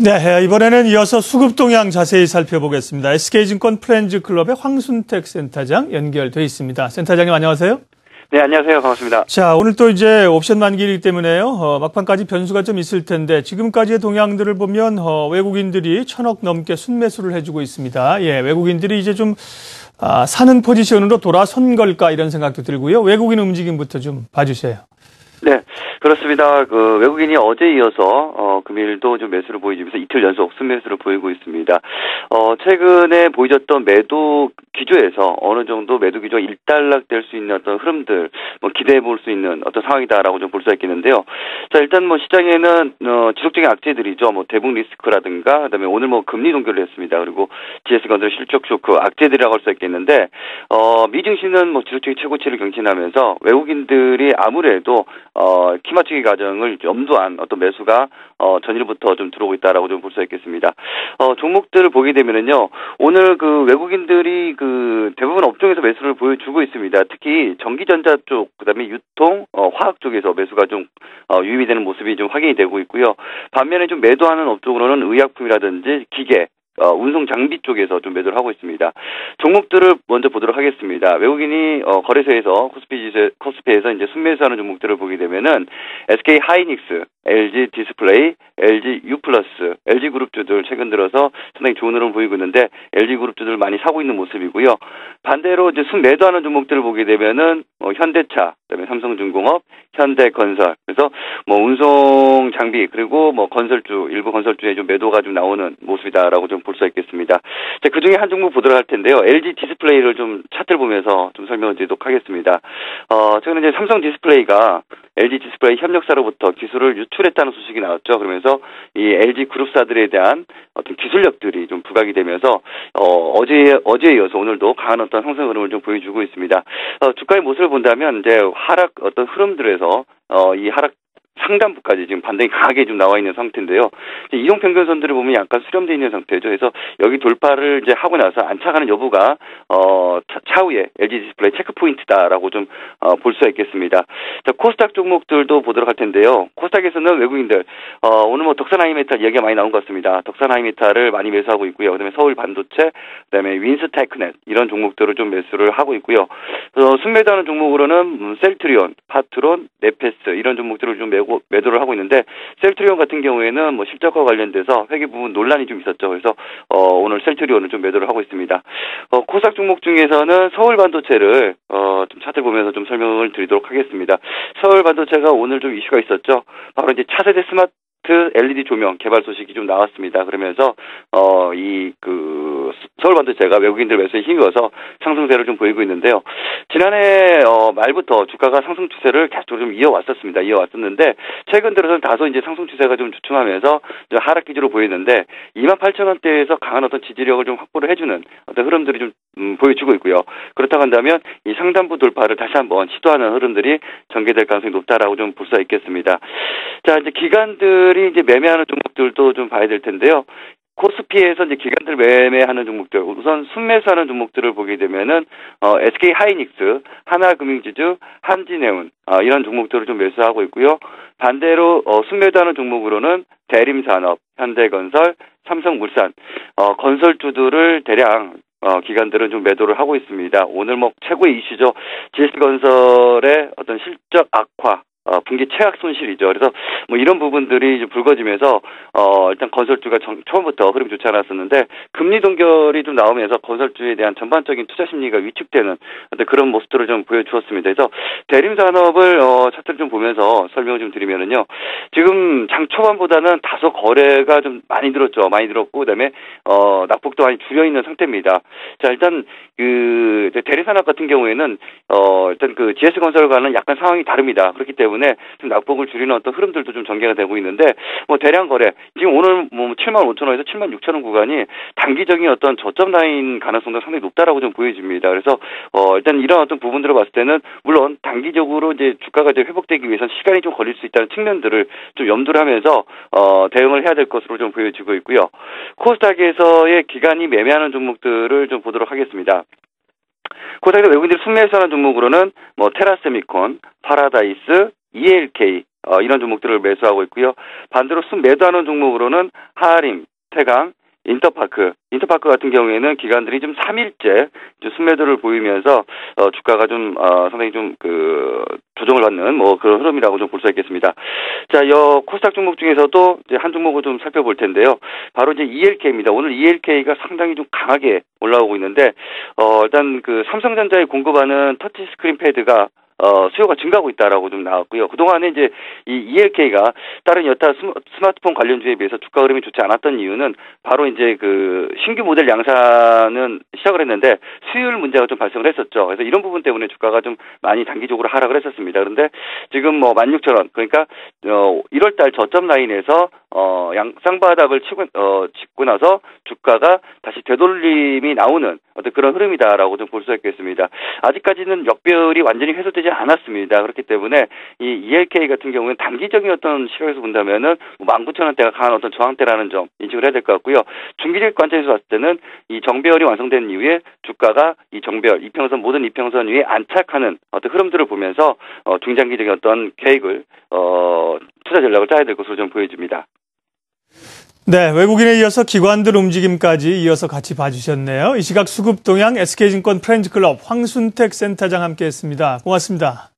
네, 이번에는 이어서 수급 동향 자세히 살펴보겠습니다. SK증권 프렌즈클럽의 황순택 센터장 연결돼 있습니다. 센터장님 안녕하세요. 네, 안녕하세요. 반갑습니다. 자, 오늘 또 이제 옵션 만기이기 때문에요. 막판까지 변수가 좀 있을 텐데 지금까지의 동향들을 보면 외국인들이 1,000억 넘게 순매수를 해주고 있습니다. 예, 외국인들이 이제 좀 사는 포지션으로 돌아선 걸까 이런 생각도 들고요. 외국인 움직임부터 좀 봐주세요. 네, 그렇습니다. 외국인이 어제 이어서 금일도 좀 매수를 보이면서 이틀 연속 순매수를 보이고 있습니다. 최근에 보여줬던 매도 기조에서 어느 정도 매도 기조가 일단락될 수 있는 어떤 흐름들 기대해 볼 수 있는 어떤 상황이다라고 좀 볼 수 있겠는데요. 자, 일단 시장에는 지속적인 악재들이죠. 대북 리스크라든가 그다음에 오늘 금리 동결을 했습니다. 그리고 GS건설 실적 쇼크 악재들이라고 할 수 있겠는데 미증시는 지속적인 최고치를 경신하면서 외국인들이 아무래도 키 맞추기 과정을 염두한 어떤 매수가 전일부터 좀 들어오고 있다라고 좀 볼 수 있겠습니다. 종목들을 보게 되면은요, 오늘 외국인들이 대부분 업종에서 매수를 보여주고 있습니다. 특히 전기전자 쪽, 그다음에 유통, 화학 쪽에서 매수가 좀 유입이 되는 모습이 좀 확인이 되고 있고요. 반면에 좀 매도하는 업종으로는 의약품이라든지 기계, 운송 장비 쪽에서 좀 매도를 하고 있습니다. 종목들을 먼저 보도록 하겠습니다. 외국인이 거래소에서 코스피에서 이제 순매수하는 종목들을 보게 되면은 SK 하이닉스, LG 디스플레이, LG U+, LG 그룹주들 최근 들어서 상당히 좋은 흐름을 보이고 있는데 LG 그룹주들 많이 사고 있는 모습이고요. 반대로 이제 순매도하는 종목들을 보게 되면은 현대차, 그다음에 삼성중공업, 현대건설, 그래서 운송 장비 그리고 건설주 일부 건설주에 좀 매도가 좀 나오는 모습이다라고 좀 볼 수 있겠습니다. 자, 그 중에 한 종목 보도록 할 텐데요. LG 디스플레이를 좀 차트를 보면서 좀 설명을 드리도록 하겠습니다. 최근에 이제 삼성 디스플레이가 LG 디스플레이 협력사로부터 기술을 유출했다는 소식이 나왔죠. 그러면서 이 LG 그룹사들에 대한 어떤 기술력들이 좀 부각이 되면서 어제에 이어서 오늘도 강한 어떤 상승 흐름을 좀 보여주고 있습니다. 주가의 모습을 본다면 이제 하락 어떤 흐름들에서 이 하락 상단부까지 지금 반등이 강하게 좀 나와 있는 상태인데요. 이동평균선들을 보면 약간 수렴되어 있는 상태죠. 그래서 여기 돌파를 이제 하고 나서 안착하는 여부가 차후에 LG 디스플레이 체크 포인트다라고 좀 볼 수가 있겠습니다. 자, 코스닥 종목들도 보도록 할 텐데요. 코스닥에서는 외국인들 오늘 덕산 하이메탈 얘기가 많이 나온 것 같습니다. 덕산 하이메탈을 많이 매수하고 있고요. 그다음에 서울 반도체, 그다음에 윈스테크넷 이런 종목들을 좀 매수를 하고 있고요. 순매도하는 종목으로는 셀트리온, 파트론, 네페스 이런 종목들을 좀 매도를 하고 있는데 셀트리온 같은 경우에는 실적과 관련돼서 회계 부분 논란이 좀 있었죠. 그래서 오늘 셀트리온을 좀 매도를 하고 있습니다. 코스닥 종목 중에서는 서울 반도체를 좀 차트 보면서 좀 설명을 드리도록 하겠습니다. 서울 반도체가 오늘 좀 이슈가 있었죠. 바로 이제 차세대 스마트 LED 조명 개발 소식이 좀 나왔습니다. 그러면서 서울 반도체가 외국인들 매수에 힘입어서 상승세를 좀 보이고 있는데요. 지난해 말부터 주가가 상승 추세를 계속 좀 이어왔었는데 최근 들어서는 다소 이제 상승 추세가 좀 주춤하면서 하락 기조로 보이는데 28,000원대에서 강한 어떤 지지력을 좀 확보를 해주는 어떤 흐름들이 좀 보여주고 있고요. 그렇다고 한다면 이 상단부 돌파를 다시 한번 시도하는 흐름들이 전개될 가능성이 높다라고 좀 볼 수 있겠습니다. 자, 이제 기관들이 이제 매매하는 종목들도 좀 봐야 될 텐데요. 코스피에서 이제 기관들 매매하는 종목들, 우선 순매수하는 종목들을 보게 되면은 SK 하이닉스, 하나금융지주, 한진해운 이런 종목들을 좀 매수하고 있고요. 반대로 순매도하는 종목으로는 대림산업, 현대건설, 삼성물산 건설주들을 대량 기관들은 좀 매도를 하고 있습니다. 오늘 최고의 이슈죠. GS건설의 어떤 실적 악화. 분기 최악 손실이죠. 그래서 이런 부분들이 이제 불거지면서 일단 건설주가 처음부터 흐름이 좋지 않았었는데 금리 동결이 좀 나오면서 건설주에 대한 전반적인 투자 심리가 위축되는 어떤 그런 모습들을 좀 보여주었습니다. 그래서 대림산업을 차트를 좀 보면서 설명을 좀 드리면은요. 지금 장 초반보다는 다소 거래가 좀 많이 늘었죠. 많이 늘었고 그다음에 낙폭도 많이 줄여 있는 상태입니다. 자, 일단 대림산업 같은 경우에는 일단 GS건설과는 약간 상황이 다릅니다. 그렇기 때문에 좀 낙폭을 줄이는 어떤 흐름들도 좀 전개가 되고 있는데 대량 거래 지금 오늘 75,000원에서 76,000원 구간이 단기적인 어떤 저점 라인 가능성도 상당히 높다라고 좀 보여집니다. 그래서 일단 이런 어떤 부분들을 봤을 때는 물론 단기적으로 이제 주가가 이제 회복되기 위해서는 시간이 좀 걸릴 수 있다는 측면들을 좀 염두를 하면서 대응을 해야 될 것으로 좀 보여지고 있고요. 코스닥에서의 기관이 매매하는 종목들을 좀 보도록 하겠습니다. 코스닥에서 외국인들이 순매수하는 종목으로는 테라세미콘, 파라다이스, ELK 이런 종목들을 매수하고 있고요. 반대로 순매도하는 종목으로는 하림, 태강, 인터파크 같은 경우에는 기관들이 좀 3일째 순매도를 보이면서 주가가 좀 상당히 좀 조정을 받는 그런 흐름이라고 좀 볼 수 있겠습니다. 자, 코스닥 종목 중에서도 이제 한 종목을 좀 살펴볼 텐데요. 바로 이제 ELK입니다. 오늘 ELK가 상당히 좀 강하게 올라오고 있는데 일단 삼성전자에 공급하는 터치 스크린 패드가 수요가 증가하고 있다라고 좀 나왔고요. 그동안에 이제 이 ELK가 다른 여타 스마트폰 관련주에 비해서 주가 흐름이 좋지 않았던 이유는 바로 이제 신규 모델 양산은 시작을 했는데 수율 문제가 좀 발생을 했었죠. 그래서 이런 부분 때문에 주가가 좀 많이 단기적으로 하락을 했었습니다. 그런데 지금 16,000원, 그러니까 1월달 저점 라인에서 쌍바닥을 짚고 나서 주가가 다시 되돌림이 나오는 어떤 그런 흐름이다라고 좀 볼 수 있겠습니다. 아직까지는 역별이 완전히 해소되지 않았습니다. 그렇기 때문에 이 ELK 같은 경우는 단기적인 어떤 시각에서 본다면은 19,000원대가 강한 어떤 저항대라는 점 인식을 해야 될 것 같고요. 중기적 관점에서 봤을 때는 이 정배열이 완성된 이후에 주가가 이 정배열, 이평선, 모든 이평선 위에 안착하는 어떤 흐름들을 보면서 중장기적인 어떤 계획을 투자 전략을 짜야 될 것으로 좀 보여집니다. 네, 외국인에 이어서 기관들 움직임까지 이어서 같이 봐주셨네요. 이 시각 수급동향 SK증권 프렌즈클럽 황순택 센터장 함께했습니다. 고맙습니다.